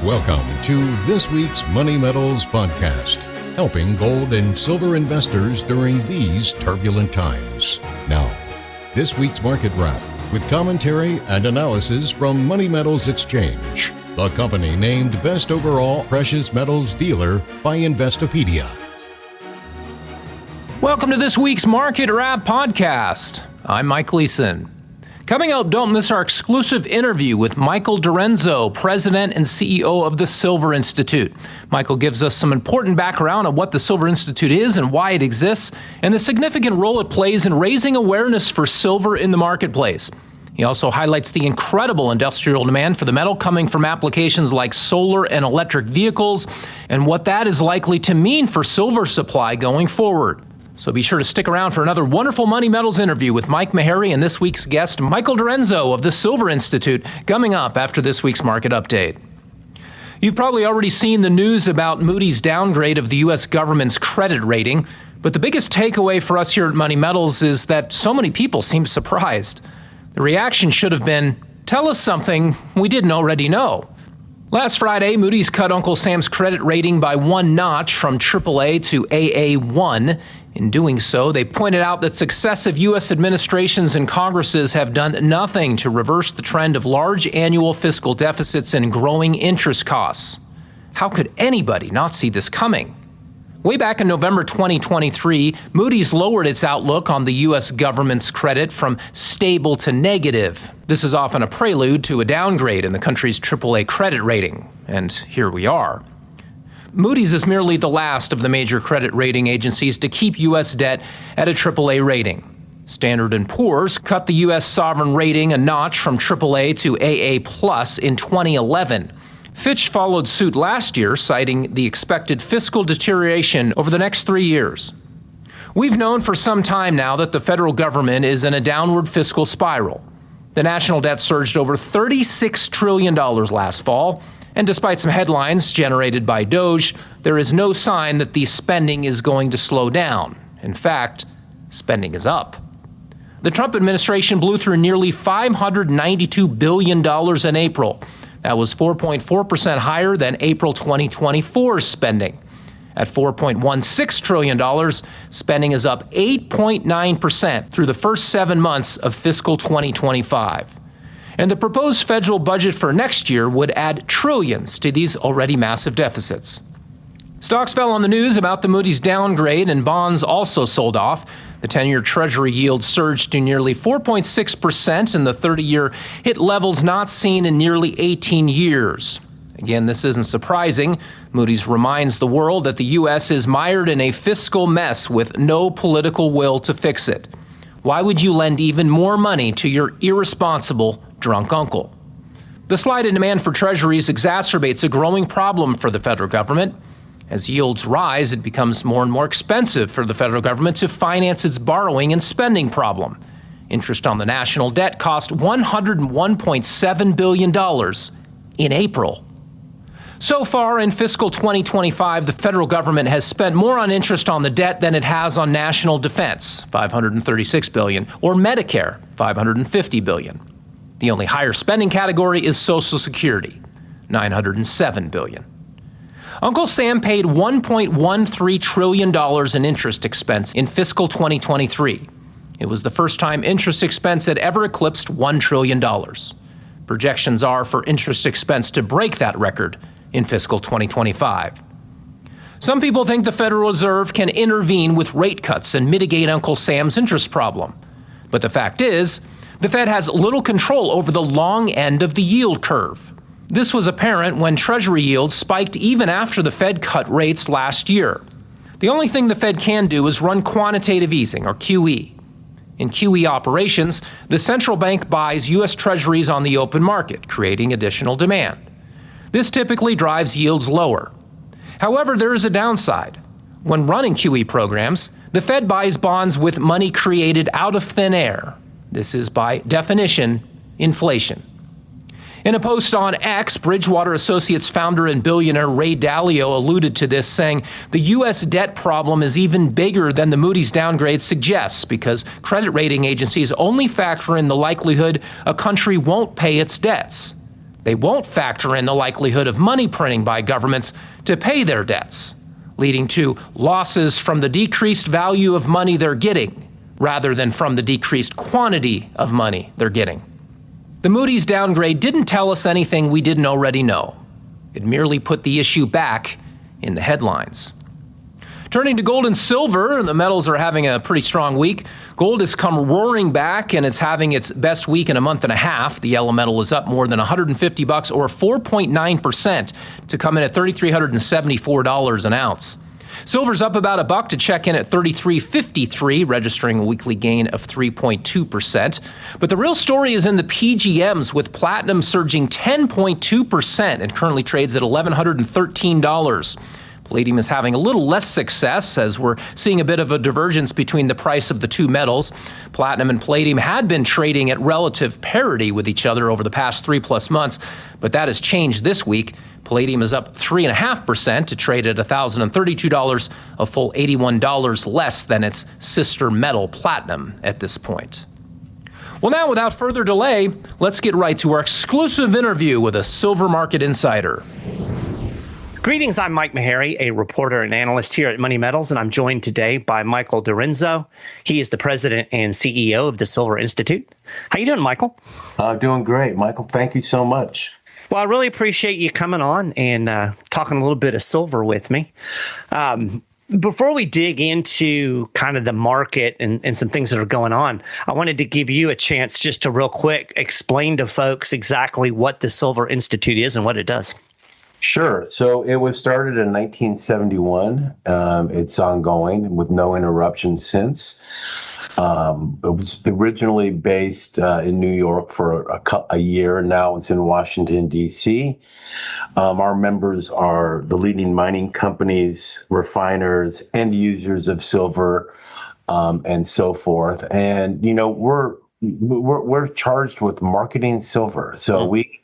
Welcome to this week's Money Metals podcast, helping gold and silver investors during these turbulent times. Now, this week's market wrap with commentary and analysis from Money Metals Exchange, the company named Best Overall Precious Metals Dealer by Investopedia. Welcome to this week's Market Wrap podcast. I'm Mike Gleason. Coming up, don't miss our exclusive interview with Michael Dorenzo, President and CEO of the Silver Institute. Michael gives us some important background on what the Silver Institute is and why it exists, and the significant role it plays in raising awareness for silver in the marketplace. He also highlights the incredible industrial demand for the metal coming from applications like solar and electric vehicles, and what that is likely to mean for silver supply going forward. So be sure to stick around for another wonderful Money Metals interview with Mike Meharry and this week's guest, Michael Dorenzo of the Silver Institute, coming up after this week's market update. You've probably already seen the news about Moody's downgrade of the U.S. government's credit rating, but the biggest takeaway for us here at Money Metals is that so many people seem surprised. The reaction should have been, tell us something we didn't already know. Last Friday, Moody's cut Uncle Sam's credit rating by one notch from AAA to AA1. In doing so, they pointed out that successive U.S. administrations and Congresses have done nothing to reverse the trend of large annual fiscal deficits and growing interest costs. How could anybody not see this coming? Way back in November 2023, Moody's lowered its outlook on the U.S. government's credit from stable to negative. This is often a prelude to a downgrade in the country's AAA credit rating. And here we are. Moody's is merely the last of the major credit rating agencies to keep U.S. debt at a AAA rating. Standard & Poor's cut the U.S. sovereign rating a notch from AAA to AA+ in 2011. Fitch followed suit last year, citing the expected fiscal deterioration over the next 3 years. We've known for some time now that the federal government is in a downward fiscal spiral. The national debt surged over $36 trillion last fall, and despite some headlines generated by Doge, there is no sign that the spending is going to slow down. In fact, spending is up. The Trump administration blew through nearly $592 billion in April. That was 4.4% higher than April 2024's spending. At $4.16 trillion, spending is up 8.9% through the first 7 months of fiscal 2025. And the proposed federal budget for next year would add trillions to these already massive deficits. Stocks fell on the news about the Moody's downgrade, and bonds also sold off. The 10-year Treasury yield surged to nearly 4.6%, and the 30-year hit levels not seen in nearly 18 years. Again, this isn't surprising. Moody's reminds the world that the U.S. is mired in a fiscal mess with no political will to fix it. Why would you lend even more money to your irresponsible drunk uncle? The slide in demand for treasuries exacerbates a growing problem for the federal government. As yields rise, it becomes more and more expensive for the federal government to finance its borrowing and spending problem. Interest on the national debt cost $101.7 billion in April. So far in fiscal 2025, the federal government has spent more on interest on the debt than it has on national defense, $536 billion, or Medicare, $550 billion. The only higher spending category is Social Security, $907 billion. Uncle Sam paid $1.13 trillion in interest expense in fiscal 2023. It was the first time interest expense had ever eclipsed $1 trillion. Projections are for interest expense to break that record in fiscal 2025. Some people think the Federal Reserve can intervene with rate cuts and mitigate Uncle Sam's interest problem. But the fact is, the Fed has little control over the long end of the yield curve. This was apparent when Treasury yields spiked even after the Fed cut rates last year. The only thing the Fed can do is run quantitative easing, or QE. In QE operations, the central bank buys U.S. Treasuries on the open market, creating additional demand. This typically drives yields lower. However, there is a downside. When running QE programs, the Fed buys bonds with money created out of thin air. This is, by definition, inflation. In a post on X, Bridgewater Associates founder and billionaire Ray Dalio alluded to this, saying the U.S. debt problem is even bigger than the Moody's downgrade suggests because credit rating agencies only factor in the likelihood a country won't pay its debts. They won't factor in the likelihood of money printing by governments to pay their debts, leading to losses from the decreased value of money they're getting, rather than from the decreased quantity of money they're getting. The Moody's downgrade didn't tell us anything we didn't already know. It merely put the issue back in the headlines. Turning to gold and silver, the metals are having a pretty strong week. Gold has come roaring back and it's having its best week in a month and a half. The yellow metal is up more than $150 or 4.9% to come in at $3,374 an ounce. Silver's up about $1 to check in at $33.53, registering a weekly gain of 3.2%. But the real story is in the PGMs, with platinum surging 10.2% and currently trades at $1,113. Palladium is having a little less success as we're seeing a bit of a divergence between the price of the two metals. Platinum and palladium had been trading at relative parity with each other over the past 3+ months, but that has changed this week. Palladium is up 3.5% to trade at $1,032, a full $81 less than its sister metal platinum at this point. Well, now, without further delay, let's get right to our exclusive interview with a silver market insider. Greetings, I'm Mike Meharry, a reporter and analyst here at Money Metals, and I'm joined today by Michael Dorenzo. He is the president and CEO of the Silver Institute. How you doing, Michael? I'm doing great, Michael. Thank you so much. Well, I really appreciate you coming on and talking a little bit of silver with me. Before we dig into kind of the market and some things that are going on, I wanted to give you a chance just to real quick explain to folks exactly what the Silver Institute is and what it does. Sure. So it was started in 1971. It's ongoing with no interruption since. It was originally based in New York for a year. Now it's in Washington, D.C. Our members are the leading mining companies, refiners, end users of silver, and so forth. And, you know, we're charged with marketing silver. So we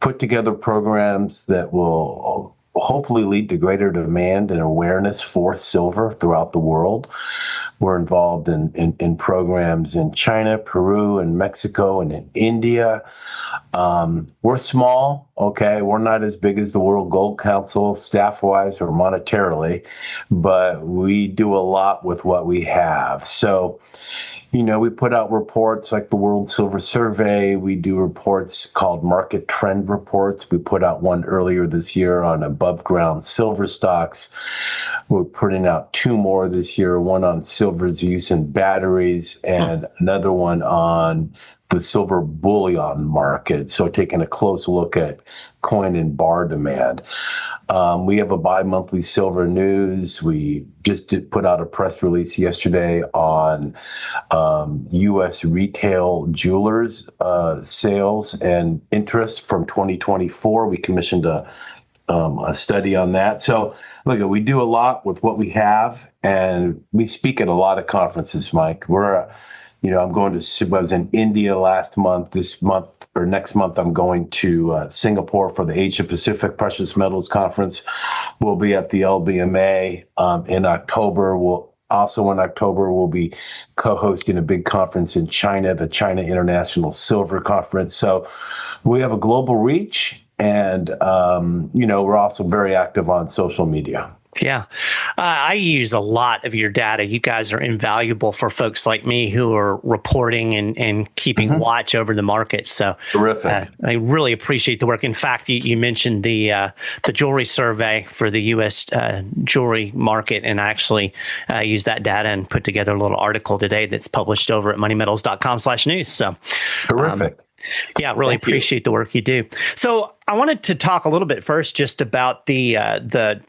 put together programs that will hopefully lead to greater demand and awareness for silver throughout the world. We're involved in programs in China, Peru, and Mexico, and in India. We're small, okay? We're not as big as the World Gold Council, staff-wise or monetarily, but we do a lot with what we have. So, you know, we put out reports like the World Silver Survey. We do reports called market trend reports. We put out one earlier this year on above ground silver stocks. We're putting out two more this year, one on silver's use in batteries and another one on the silver bullion market. So taking a close look at coin and bar demand. We have a bi-monthly silver news. We just put out a press release yesterday on U.S. retail jewelers sales and interest from 2024. We commissioned a study on that. So look, we do a lot with what we have, and we speak at a lot of conferences, Mike. I was in India last month. This month or next month, I'm going to Singapore for the Asia Pacific Precious Metals Conference. We'll be at the LBMA in October. In October, we'll be co-hosting a big conference in China, the China International Silver Conference. So we have a global reach, and we're also very active on social media. Yeah. I use a lot of your data. You guys are invaluable for folks like me who are reporting and keeping watch over the market. So terrific. I really appreciate the work. In fact, you mentioned the jewelry survey for the U.S. Jewelry market, and I actually used that data and put together a little article today that's published over at moneymetals.com/news. So terrific. Really appreciate the work you do. So I wanted to talk a little bit first just about the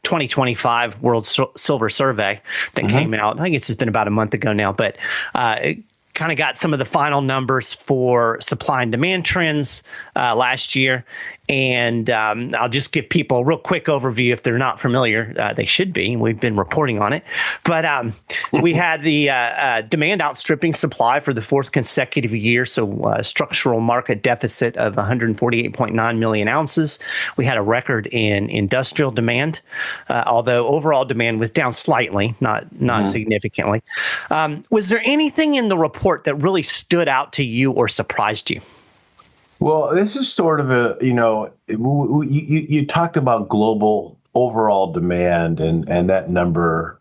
2025 World Silver Survey that came out. I guess it's been about a month ago now, but it kind of got some of the final numbers for supply and demand trends last year. And I'll just give people a real quick overview if they're not familiar. They should be. We've been reporting on it. But we had the demand outstripping supply for the fourth consecutive year. So structural market deficit of 148.9 million ounces. We had a record in industrial demand, although overall demand was down slightly, not significantly. Was there anything in the report that really stood out to you or surprised you? Well, this is sort of a, you talked about global overall demand and that number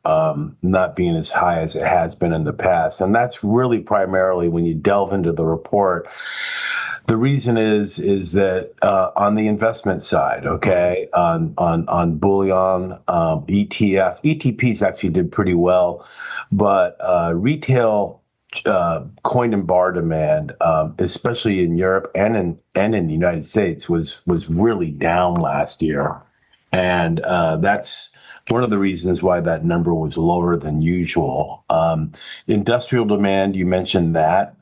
not being as high as it has been in the past. And that's really primarily when you delve into the report. The reason is that on the investment side, okay, on bullion, ETPs actually did pretty well, but retail coin and bar demand, especially in Europe and in the United States, was really down last year, and that's one of the reasons why that number was lower than usual. Industrial demand, you mentioned that.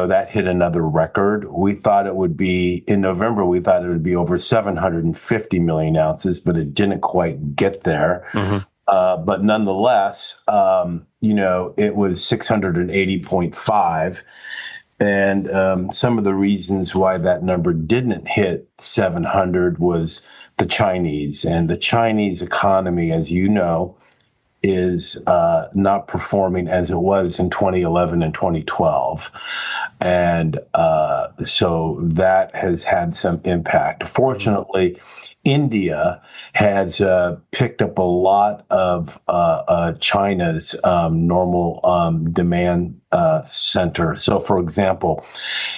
That hit another record. We thought it would be in November. We thought it would be over 750 million ounces, but it didn't quite get there. Mm-hmm. But nonetheless, it was 680.5. And some of the reasons why that number didn't hit 700 was the Chinese. And the Chinese economy, as you know, is not performing as it was in 2011 and 2012. And so that has had some impact. Fortunately, India has picked up a lot of China's normal demand center. So, for example,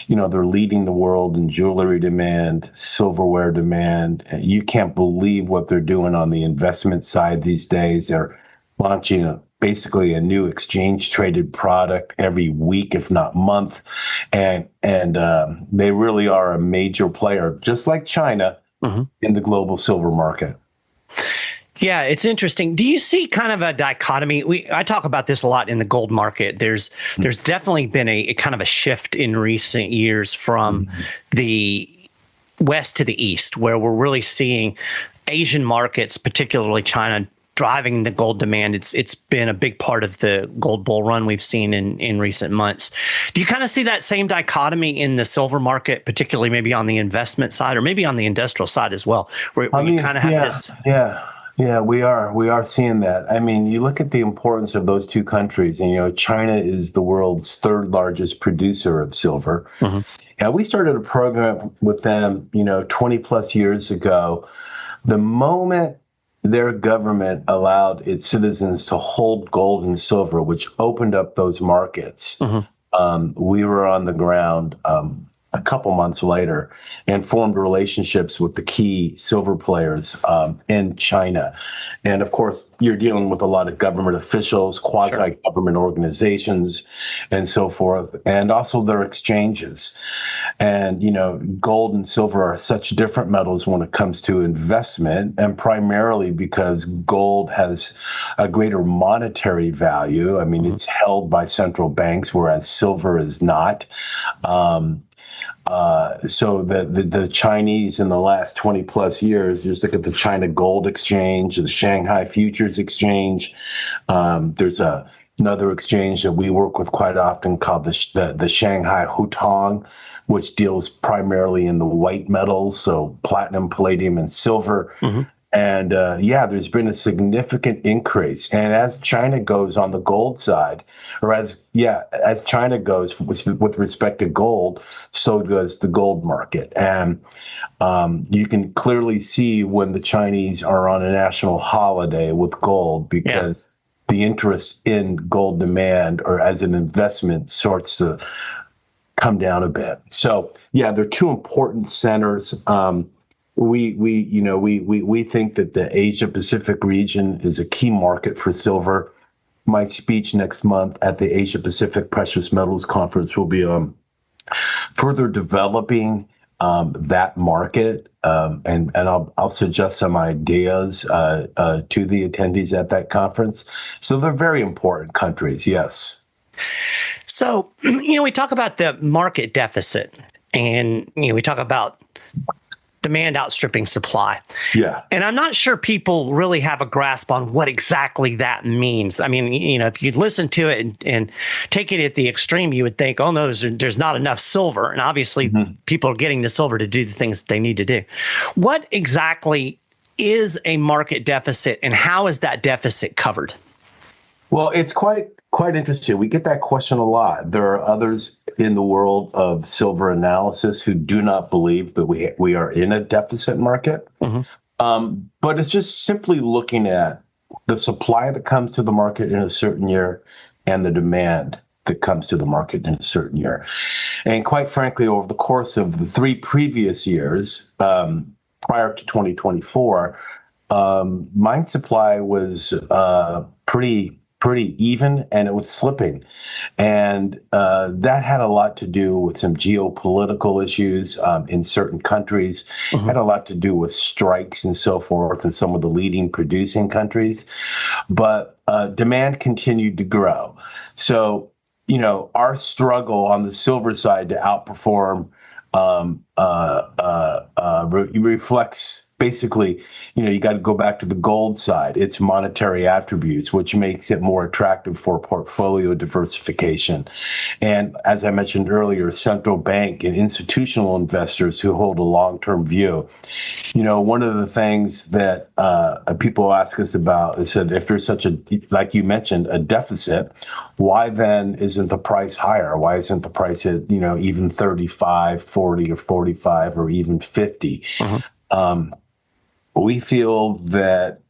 they're leading the world in jewelry demand, silverware demand. You can't believe what they're doing on the investment side these days. They're launching basically a new exchange traded product every week, if not month. And they really are a major player, just like China, mm-hmm. in the global silver market. Yeah, it's interesting. Do you see kind of a dichotomy? I talk about this a lot in the gold market. There's definitely been a kind of a shift in recent years from mm-hmm. the west to the east, where we're really seeing Asian markets, particularly China, driving the gold demand. It's been a big part of the gold bull run we've seen in recent months. Do you kind of see that same dichotomy in the silver market, particularly maybe on the investment side or maybe on the industrial side as well, where you kind of have this? Yeah, we are seeing that. I mean, you look at the importance of those two countries, and China is the world's third largest producer of silver. Mm-hmm. Yeah, we started a program with them, 20 plus years ago. The moment their government allowed its citizens to hold gold and silver, which opened up those markets, mm-hmm. We were on the ground a couple months later and formed relationships with the key silver players in China. And of course, you're dealing with a lot of government officials, quasi-government organizations, and so forth, and also their exchanges. And, gold and silver are such different metals when it comes to investment, and primarily because gold has a greater monetary value. I mean, mm-hmm. it's held by central banks, whereas silver is not. So the Chinese in the last 20 plus years, just look at the China Gold Exchange, the Shanghai Futures Exchange. There's another exchange that we work with quite often called the Shanghai Hutong, which deals primarily in the white metals, so platinum, palladium, and silver. Mm-hmm. And there's been a significant increase. And as China goes on the gold side, or as China goes with respect to gold, so does the gold market. And you can clearly see when the Chinese are on a national holiday with gold, because the interest in gold demand or as an investment starts to come down a bit. So they're two important centers. We think that the Asia Pacific region is a key market for silver. My speech next month at the Asia Pacific Precious Metals Conference will be further developing that market, and I'll suggest some ideas to the attendees at that conference. So they're very important countries, yes. So we talk about the market deficit, and we talk about demand outstripping supply. Yeah. And I'm not sure people really have a grasp on what exactly that means. I mean, if you listen to it and take it at the extreme, you would think, oh, no, there's not enough silver. And obviously, mm-hmm. people are getting the silver to do the things they need to do. What exactly is a market deficit, and how is that deficit covered? Well, it's quite interesting. We get that question a lot. There are others in the world of silver analysis who do not believe that we are in a deficit market. But it's just simply looking at the supply that comes to the market in a certain year and the demand that comes to the market in a certain year. And quite frankly, over the course of the 3 previous years, prior to 2024, mine supply was pretty even, and it was slipping. And that had a lot to do with some geopolitical issues in certain countries, had a lot to do with strikes and so forth in some of the leading producing countries. But demand continued to grow. So, our struggle on the silver side to outperform reflects basically, you got to go back to the gold side, its monetary attributes, which makes it more attractive for portfolio diversification. And as I mentioned earlier, central bank and institutional investors who hold a long-term view. One of the things that people ask us about is that if there's such a, like you mentioned, a deficit, why then isn't the price higher? Why isn't the price at, even 35, 40, or 45, or even 50? We feel that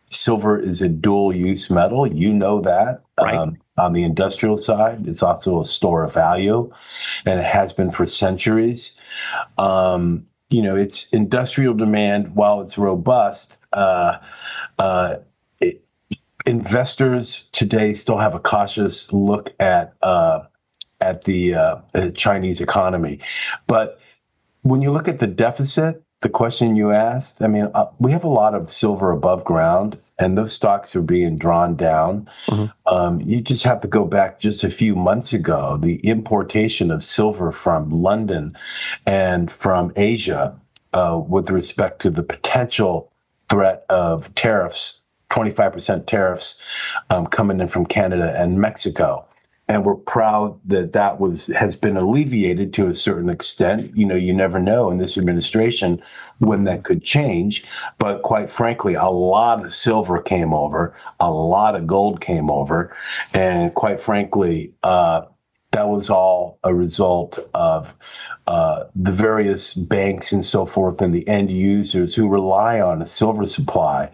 silver is a dual-use metal. You know that. Right. On the industrial side, it's also a store of value, and it has been for centuries. Its industrial demand, while it's robust, investors today still have a cautious look at the Chinese economy. But when you look at the deficit, the question you asked, we have a lot of silver above ground, and those stocks are being drawn down. You just have to go back just a few months ago. The importation of silver from London and from Asia with respect to the potential threat of tariffs, 25% tariffs coming in from Canada and Mexico. And we're proud that has been alleviated to a certain extent. You never know in this administration when that could change. But quite frankly, a lot of silver came over, a lot of gold came over. And quite frankly, that was all a result of the various banks and so forth and the end users who rely on a silver supply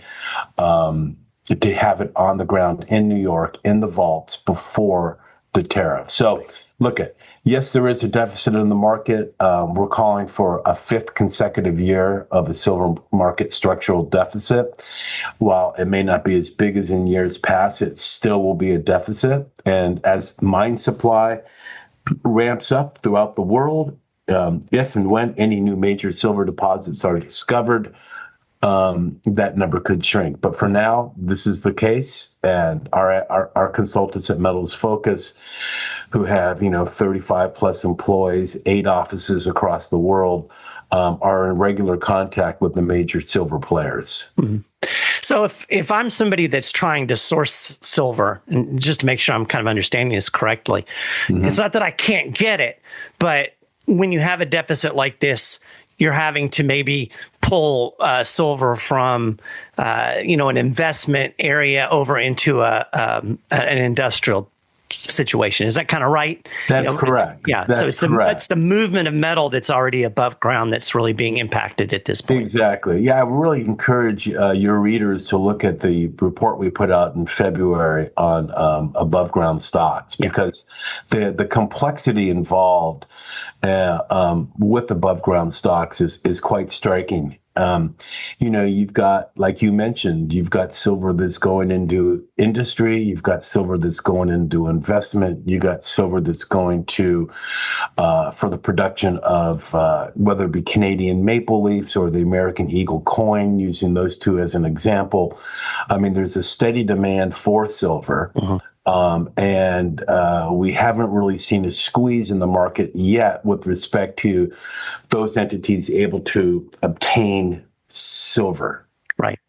to have it on the ground in New York, in the vaults before the tariff. So yes, there is a deficit in the market. We're calling for a 5th consecutive year of a silver market structural deficit. While it may not be as big as in years past, it still will be a deficit. And as mine supply ramps up throughout the world, if and when any new major silver deposits are discovered, that number could shrink. But for now, this is the case. And our consultants at Metals Focus, who have 35 plus employees, 8 offices across the world, are in regular contact with the major silver players. So if I'm somebody that's trying to source silver, and just to make sure I'm kind of understanding this correctly, it's not that I can't get it, but when you have a deficit like this, you're having to maybe pull silver from, an investment area over into an industrial situation. Is that kind of right? That's correct. So it's the movement of metal that's already above ground that's really being impacted at this point. Exactly. Yeah, I really encourage your readers to look at the report we put out in February on above ground stocks, because the complexity involved with above ground stocks is quite striking. You've got, like you mentioned, you've got silver that's going into industry, you've got silver that's going into investment, you got silver that's going to for the production of whether it be Canadian maple leafs or the American eagle coin, using those two as an example. There's a steady demand for silver. And we haven't really seen a squeeze in the market yet with respect to those entities able to obtain silver. Right.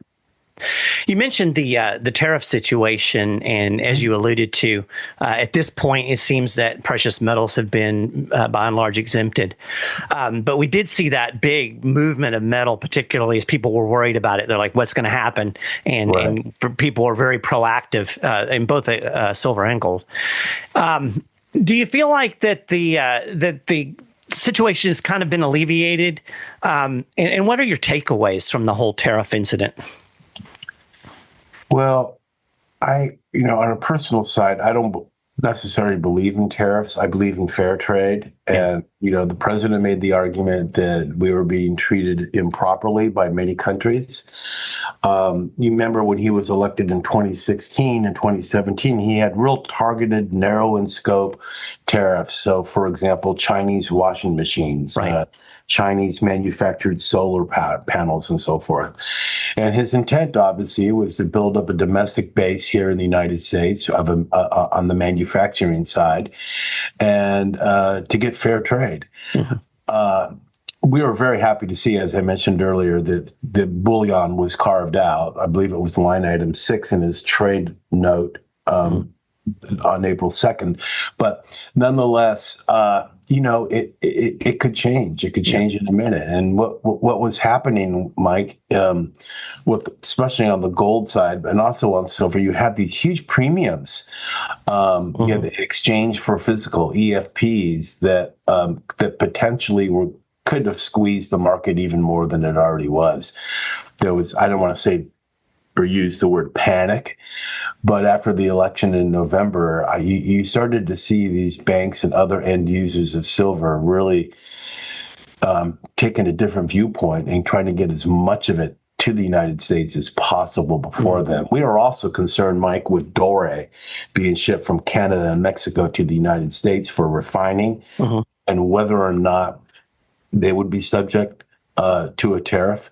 You mentioned the tariff situation, and as you alluded to, at this point, it seems that precious metals have been, by and large, exempted. But we did see that big movement of metal, particularly as people were worried about it. They're like, what's going to happen? And people were very proactive in both silver and gold. Do you feel like that the situation has kind of been alleviated? And what are your takeaways from the whole tariff incident? Well, on a personal side, I don't necessarily believe in tariffs. I believe in fair trade. And, the president made the argument that we were being treated improperly by many countries. You remember when he was elected in 2016 and 2017, he had real targeted, narrow in scope tariffs. So, for example, Chinese washing machines, right. Chinese manufactured solar panels and so forth. And his intent, obviously, was to build up a domestic base here in the United States on the manufacturing side and to get fair trade. Mm-hmm. We were very happy to see, as I mentioned earlier, that the bullion was carved out. I believe it was line item 6 in his trade note on April 2nd. But nonetheless, it could change. It could change in a minute. And what was happening, Mike, especially on the gold side and also on silver, you had these huge premiums. You had the exchange for physical EFPs that potentially could have squeezed the market even more than it already was. There was, I don't want to say or use the word panic, but after the election in November, you started to see these banks and other end users of silver really taking a different viewpoint and trying to get as much of it to the United States as possible before then. We are also concerned, Mike, with doré being shipped from Canada and Mexico to the United States for refining and whether or not they would be subject to a tariff.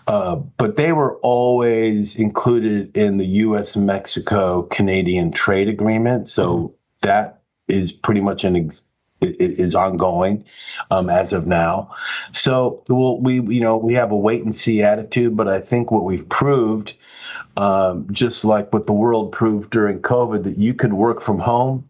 But they were always included in the U.S.-Mexico-Canadian trade agreement. So that is pretty much is ongoing as of now. So we have a wait and see attitude, but I think what we've proved, just like what the world proved during COVID, that you could work from home,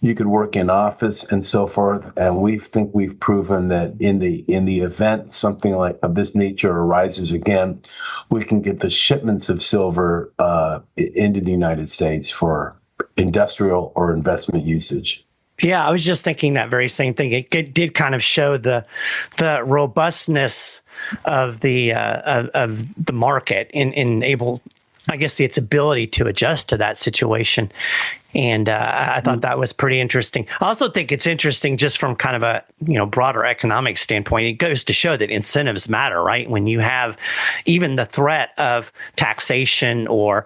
you could work in office and so forth. And we think we've proven that in the event something like of this nature arises again, we can get the shipments of silver into the United States for industrial or investment usage. Yeah, I was just thinking that very same thing. It did kind of show the robustness of the market in able, I guess, its ability to adjust to that situation. And I thought that was pretty interesting. I also think it's interesting just from kind of a broader economic standpoint. It goes to show that incentives matter, right? When you have even the threat of taxation or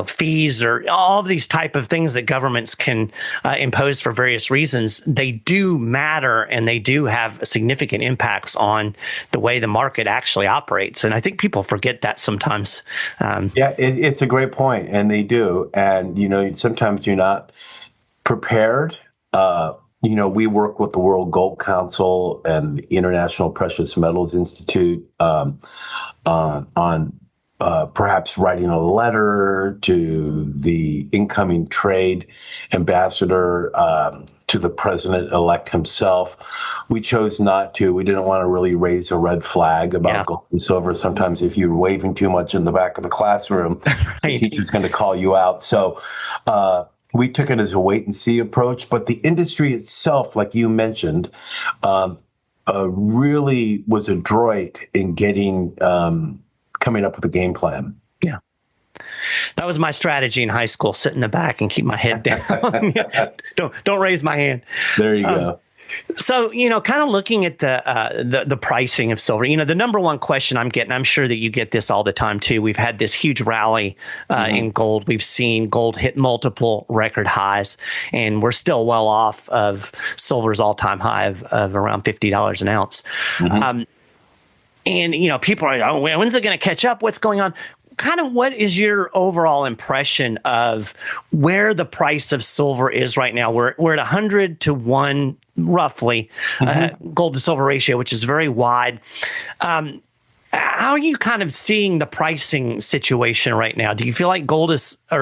fees or all of these type of things that governments can impose for various reasons, they do matter and they do have significant impacts on the way the market actually operates. And I think people forget that sometimes. It's a great point, and they do. And sometimes you're not prepared. We work with the World Gold Council and the International Precious Metals Institute on perhaps writing a letter to the incoming trade ambassador, to the president-elect himself. We chose not to. We didn't want to really raise a red flag about gold and silver. Sometimes if you're waving too much in the back of the classroom, the teacher's going to call you out. So we took it as a wait-and-see approach. But the industry itself, like you mentioned, really was adroit in coming up with a game plan. Yeah. That was my strategy in high school, sit in the back and keep my head down. Don't raise my hand. There you go. So, kind of looking at the pricing of silver, the number one question I'm getting, I'm sure that you get this all the time too. We've had this huge rally in gold. We've seen gold hit multiple record highs, and we're still well off of silver's all-time high of around $50 an ounce. And, people are, when's it going to catch up? What's going on? Kind of what is your overall impression of where the price of silver is right now? We're at 100 to 1, roughly, gold to silver ratio, which is very wide. How are you kind of seeing the pricing situation right now? Do you feel like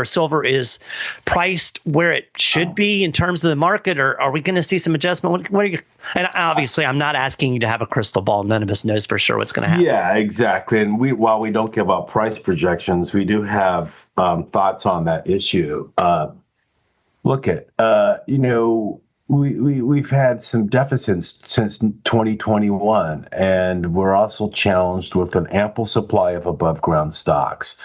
silver is priced where it should be in terms of the market, or are we going to see some adjustment? What are you? And obviously, I'm not asking you to have a crystal ball. None of us knows for sure what's going to happen. Yeah, exactly. And while we don't give out price projections, we do have thoughts on that issue. we've had some deficits since 2021, and we're also challenged with an ample supply of above ground stocks.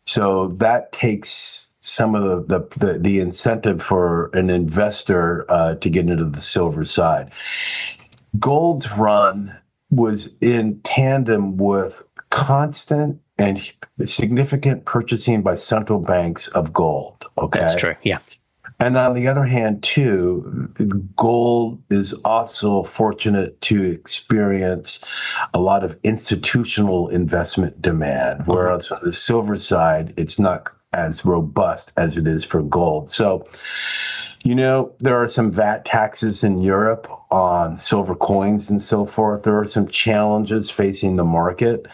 So that takes some of the incentive for an investor to get into the silver side. Gold's run was in tandem with constant and significant purchasing by central banks of gold. Okay, that's true. Yeah. And on the other hand, too, gold is also fortunate to experience a lot of institutional investment demand, whereas on the silver side, it's not as robust as it is for gold. So, there are some VAT taxes in Europe on silver coins and so forth. There are some challenges facing the market.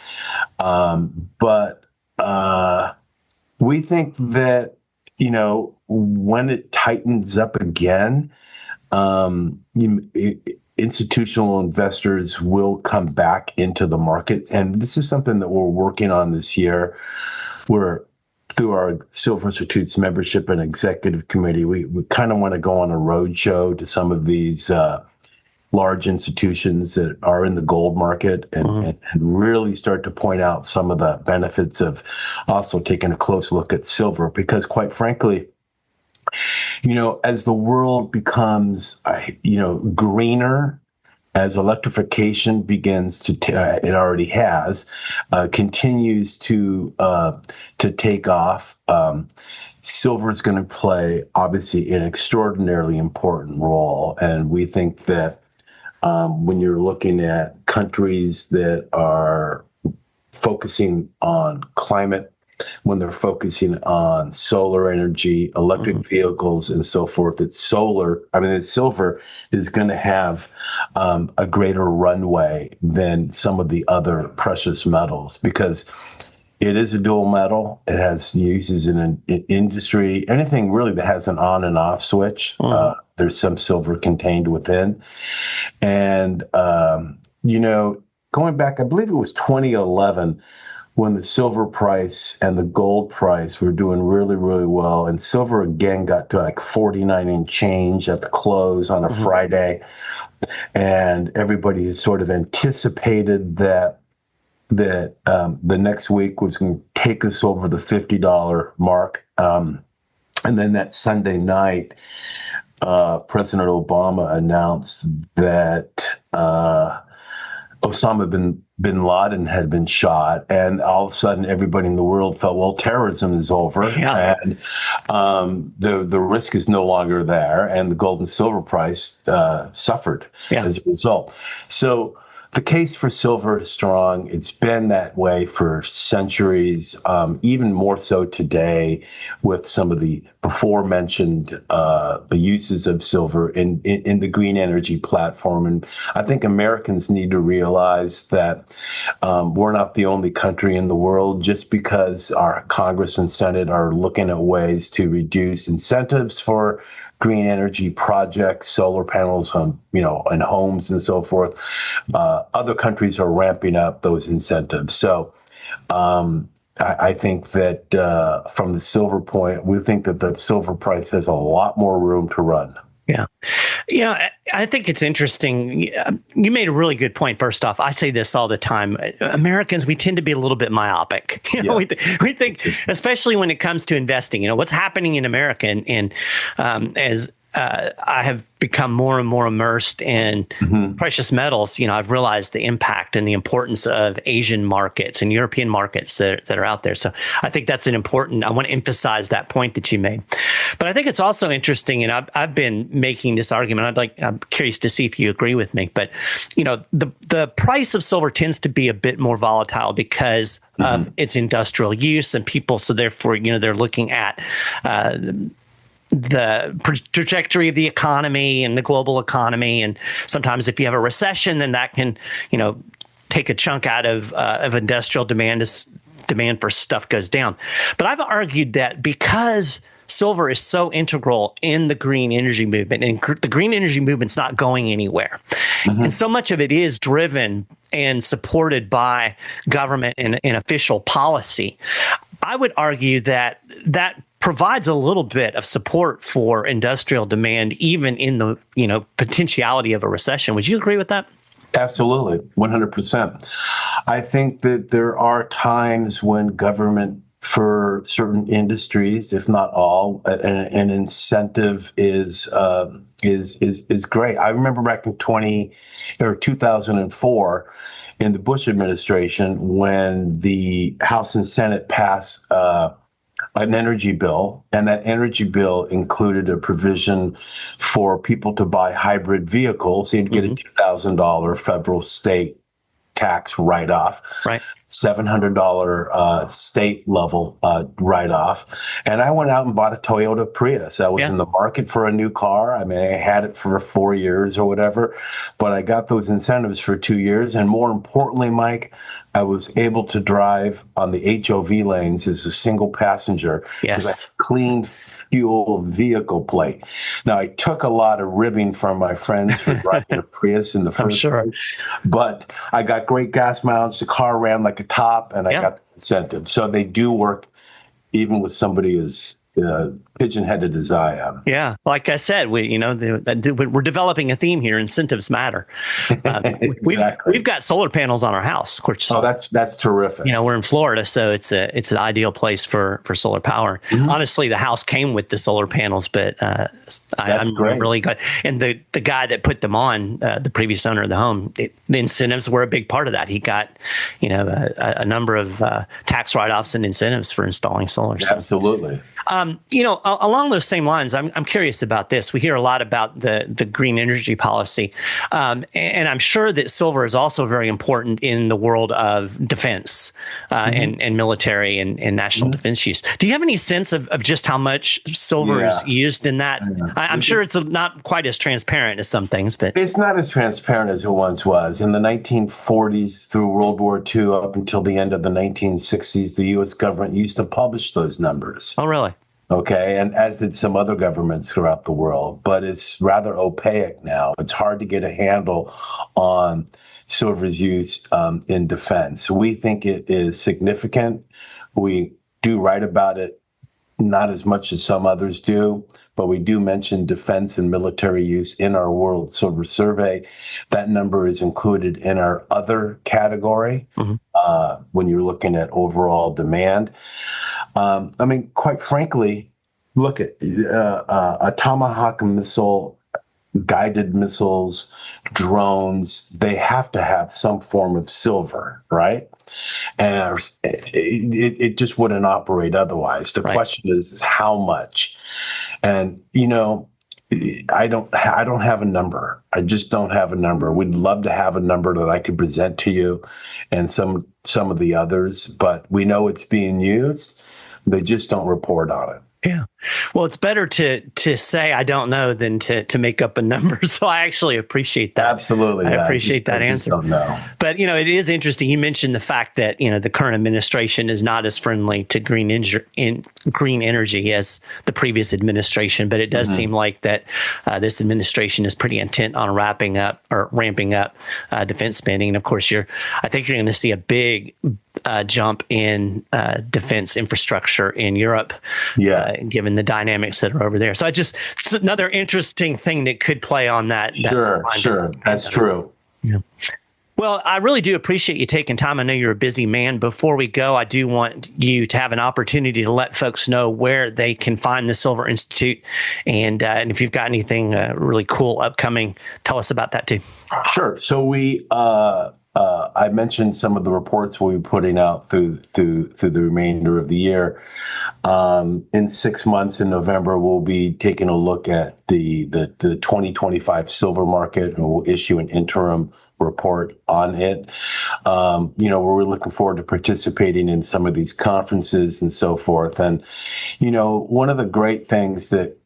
But we think that, when it tightens up again, institutional investors will come back into the market. And this is something that we're working on this year. Through our Silver Institute's membership and executive committee, we kind of want to go on a roadshow to some of these large institutions that are in the gold market and really start to point out some of the benefits of also taking a close look at silver. Because quite frankly, as the world becomes, greener, as electrification begins to, it already has, continues to take off, silver is going to play, obviously, an extraordinarily important role. And we think that when you're looking at countries that are focusing on climate, when they're focusing on solar energy, electric vehicles, and so forth, that silver is going to have a greater runway than some of the other precious metals, because it is a dual metal. It has uses in an industry, anything really that has an on and off switch. There's some silver contained within. And, going back, I believe it was 2011, when the silver price and the gold price were doing really, really well. And silver again got to like 49 and change at the close on a Friday. And everybody has sort of anticipated that the next week was going to take us over the $50 mark. And then that Sunday night, President Obama announced that Osama bin Laden had been shot, and all of a sudden everybody in the world felt, well, terrorism is over, and the risk is no longer there, and the gold and silver price suffered as a result. So the case for silver is strong. It's been that way for centuries, even more so today with some of the before-mentioned uses of silver in the green energy platform. And I think Americans need to realize that we're not the only country in the world. Just because our Congress and Senate are looking at ways to reduce incentives for green energy projects, solar panels on, in homes and so forth, other countries are ramping up those incentives. So I think that from the silver point, we think that the silver price has a lot more room to run. Yeah. I think it's interesting. You made a really good point. First off, I say this all the time. Americans, we tend to be a little bit myopic. We think, especially when it comes to investing, what's happening in America. And as I have become more and more immersed in precious metals, I've realized the impact and the importance of Asian markets and European markets that are out there. So I think that's I want to emphasize that point that you made. But I think it's also interesting, and I've been making this argument. I'm curious to see if you agree with me. But, the price of silver tends to be a bit more volatile because of its industrial use and people. So therefore, they're looking at the trajectory of the economy and the global economy. And sometimes if you have a recession, then that can, take a chunk out of industrial demand as demand for stuff goes down. But I've argued that because silver is so integral in the green energy movement, and the green energy movement's not going anywhere. And so much of it is driven and supported by government and official policy. I would argue that provides a little bit of support for industrial demand, even in the potentiality of a recession. Would you agree with that? Absolutely, 100%. I think that there are times when government, for certain industries, if not all, an incentive is great. I remember back in 2004, in the Bush administration, when the House and Senate passed an energy bill, and that energy bill included a provision for people to buy hybrid vehicles. You'd get a $2,000 federal state tax write-off, right? $700 state level write-off. And I went out and bought a Toyota Prius. I was in the market for a new car. I mean, I had it for 4 years or whatever, but I got those incentives for 2 years. And more importantly, Mike, I was able to drive on the HOV lanes as a single passenger. Yes. Clean fuel vehicle plate. Now, I took a lot of ribbing from my friends for driving a Prius in the first place, but I got great gas mileage. The car ran like a top, and I got the incentive. So they do work even with somebody as pigeon-headed as I am. Yeah, like I said, we're developing a theme here. Incentives matter. Exactly. We've got solar panels on our house. Of course. Oh, that's terrific. We're in Florida, so it's an ideal place for solar power. Honestly, the house came with the solar panels, but I'm really glad. And the guy that put them on, the previous owner of the home, the incentives were a big part of that. He got a number of tax write-offs and incentives for installing solar. So. Absolutely. Along those same lines, I'm curious about this. We hear a lot about the green energy policy, and I'm sure that silver is also very important in the world of defense and military and national defense use. Do you have any sense of just how much silver is used in that? I'm sure it's not quite as transparent as some things, but it's not as transparent as it once was. In the 1940s through World War II up until the end of the 1960s, the U.S. government used to publish those numbers. Oh, really? Okay, and as did some other governments throughout the world, but it's rather opaque now. It's hard to get a handle on silver's use in defense. We think it is significant. We do write about it, not as much as some others do, but we do mention defense and military use in our World Silver Survey. That number is included in our other category when you're looking at overall demand. I mean, quite frankly, look at a Tomahawk missile, guided missiles, drones, they have to have some form of silver, right? And it just wouldn't operate otherwise. The question is how much? And, I don't have a number. I just don't have a number. We'd love to have a number that I could present to you and some of the others, but we know it's being used. They just don't report on it. Yeah. Well, it's better to say I don't know than to make up a number. So I actually appreciate that. Absolutely. I appreciate that answer. Don't know. But, it is interesting. You mentioned the fact that, the current administration is not as friendly to green energy as the previous administration. But it does seem like that this administration is pretty intent on ramping up defense spending. And of course, I think you're going to see a big jump in defense infrastructure in Europe, given the dynamics that are over there. So it's another interesting thing that could play on that. Sure. That's true. Yeah. Well, I really do appreciate you taking time. I know you're a busy man. Before we go, I do want you to have an opportunity to let folks know where they can find the Silver Institute. And if you've got anything really cool upcoming, tell us about that too. Sure. So I mentioned some of the reports we'll be putting out through the remainder of the year. In 6 months, in November, we'll be taking a look at the 2025 silver market, and we'll issue an interim report on it. We're looking forward to participating in some of these conferences and so forth. And, one of the great things that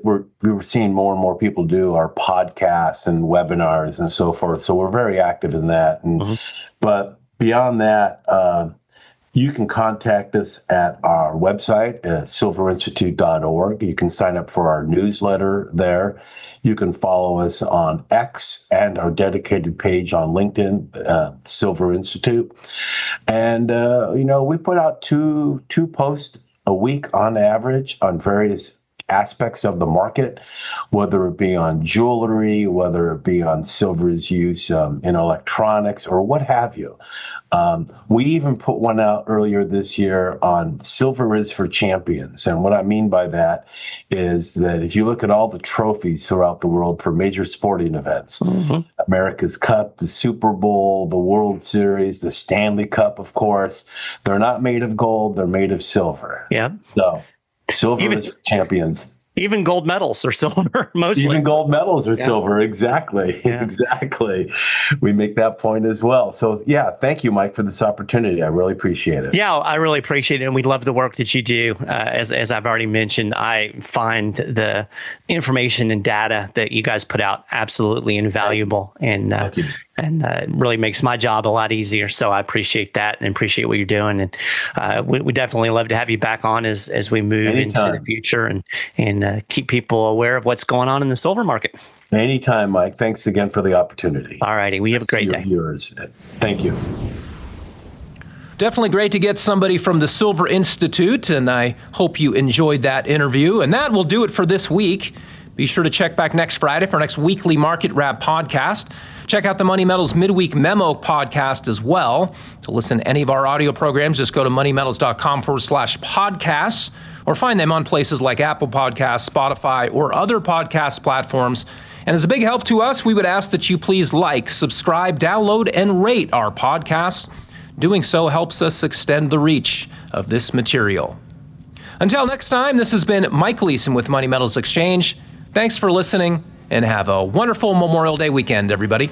we're seeing more and more people do are podcasts and webinars and so forth. So we're very active in that. And but beyond that, you can contact us at our website at silverinstitute.org. You can sign up for our newsletter there. You can follow us on X and our dedicated page on LinkedIn, Silver Institute. And we put out two posts a week on average on various aspects of the market, whether it be on jewelry, whether it be on silver's use in electronics or what have you. We even put one out earlier this year on Silver is for Champions. And what I mean by that is that if you look at all the trophies throughout the world for major sporting events, America's Cup, the Super Bowl, the World Series, the Stanley Cup, of course, they're not made of gold, they're made of silver. Yeah. So silver is for champions. Even gold medals are silver, mostly. Even gold medals are silver. Exactly. Yeah. Exactly. We make that point as well. So, yeah, thank you, Mike, for this opportunity. I really appreciate it. Yeah, I really appreciate it. And we love the work that you do. As I've already mentioned, I find the information and data that you guys put out absolutely invaluable. And it really makes my job a lot easier. So I appreciate that and appreciate what you're doing. And we definitely love to have you back on as we move into the future and keep people aware of what's going on in the silver market. Anytime, Mike. Thanks again for the opportunity. All righty. We have a great day. Viewers. Thank you. Definitely great to get somebody from the Silver Institute, and I hope you enjoyed that interview. And that will do it for this week. Be sure to check back next Friday for our next weekly Market Wrap podcast. Check out the Money Metals Midweek Memo podcast as well. To listen to any of our audio programs, just go to moneymetals.com/podcasts or find them on places like Apple Podcasts, Spotify, or other podcast platforms. And as a big help to us, we would ask that you please like, subscribe, download, and rate our podcasts. Doing so helps us extend the reach of this material. Until next time, this has been Mike Leeson with Money Metals Exchange. Thanks for listening, and have a wonderful Memorial Day weekend, everybody.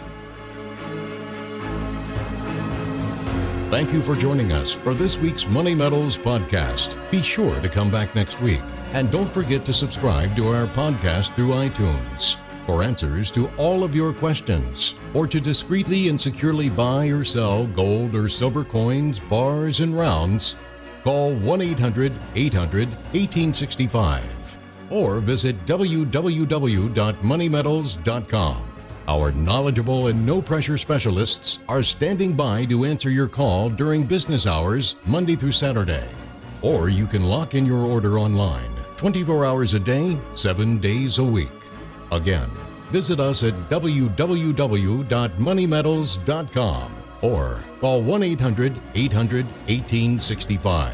Thank you for joining us for this week's Money Metals podcast. Be sure to come back next week. And don't forget to subscribe to our podcast through iTunes. For answers to all of your questions, or to discreetly and securely buy or sell gold or silver coins, bars, and rounds, call 1-800-800-1865 or visit www.moneymetals.com. Our knowledgeable and no-pressure specialists are standing by to answer your call during business hours, Monday through Saturday. Or you can lock in your order online, 24 hours a day, 7 days a week. Again, visit us at www.moneymetals.com or call 1-800-800-1865.